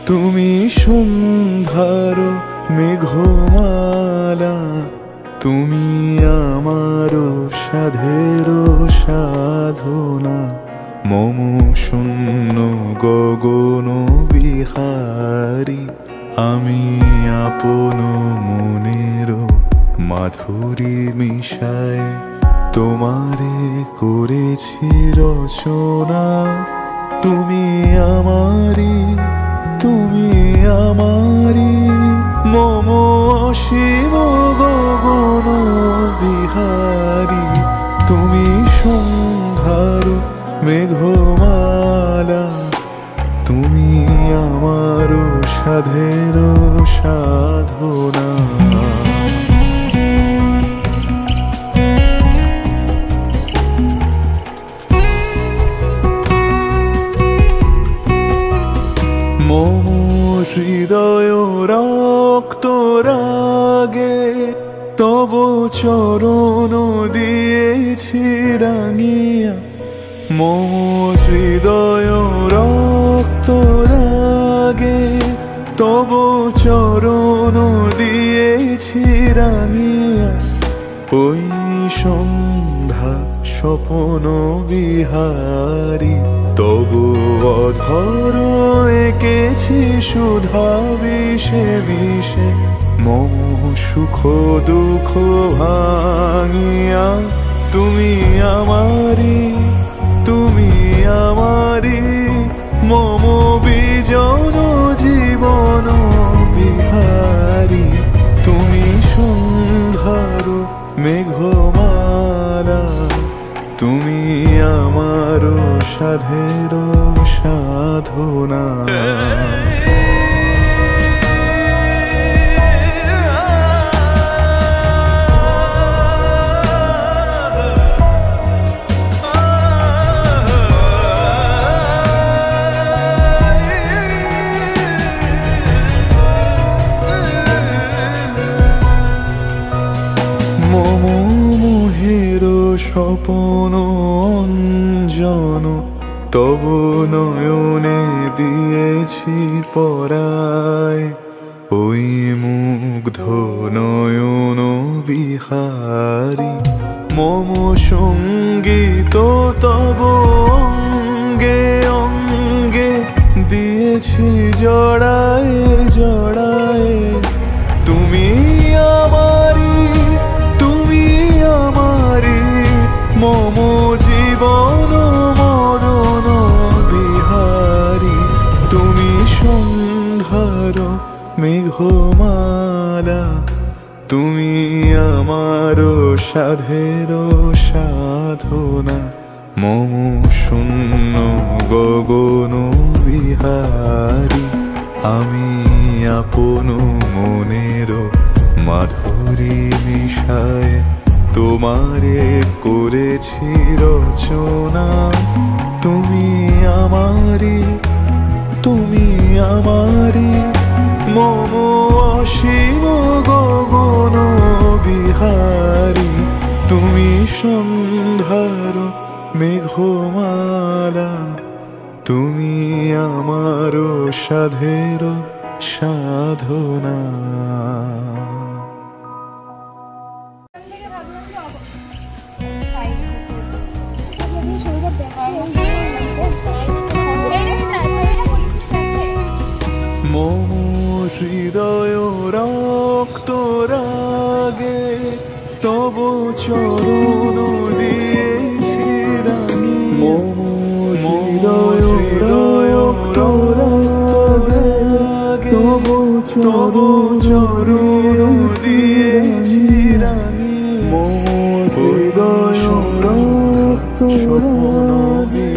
তুমি সন্ধ্যার মেঘমালা, তুমি আমার সাধের সাধনা। মম শূন্য গগন বিহারী, আমি আপন মনের মাধুরী মিশায় তোমারে করেছি রচনা। তুমি আমারি, তুমি আমারি, মম অসীম গগন বিহারী। তুমি সন্ধ্যার মেঘমালা, তুমি আমার সাধের সাধনা। মম হৃদয় রক্ত রাগে তব চরণ দিয়েছি রাঙিয়া। মম হৃদয় রক্ত রাগে তব চরণ দিয়েছি রাঙিয়া। ওই সন্ধ্যা স্বপন বিহারী, তবু অধর এঁকেছি সুধা বিষে বিষে। মম সুখ দুঃখ ভাঙিয়া, তুমি আমারি, তুমি আমারি, মম বিজন জীবন বিহারী। তুমি সন্ধ্যার মেঘমালা, তুমি আমার সাধের সাধনা। মম মোহের স্বপন অঞ্জন, তব নয়নে দিয়েছি পরায়। ওই মুগ্ধ নয়ন বিহারী, মম সঙ্গীত তব অঙ্গে অঙ্গে দিয়েছি জড়ায় জড়ায়। তুমি আমারি, তুমি আমারি, মম জীবন মরণ বিহারী। তুমি সন্ধ্যার মেঘমালা, তুমি আমার সাধের সাধনা। মম শূন্য গগন বিহারী, আমি আপন মনের মাধুরী মিশায় তোমারে করেছি রচনা। তুমি আমারি, তুমি আমারি, মম অসীম গগন বিহারী। তুমি সন্ধ্যার মেঘমালা, তুমি আমার সাধের সাধনা। মম হৃদয় রক্ত রাগে তব চরণ দিয়েছি রাঙি। মম হৃদয় রক্ত রাগে তব চরণ দিয়েছি রাঙি। মম হৃদয় রক্ত রাগে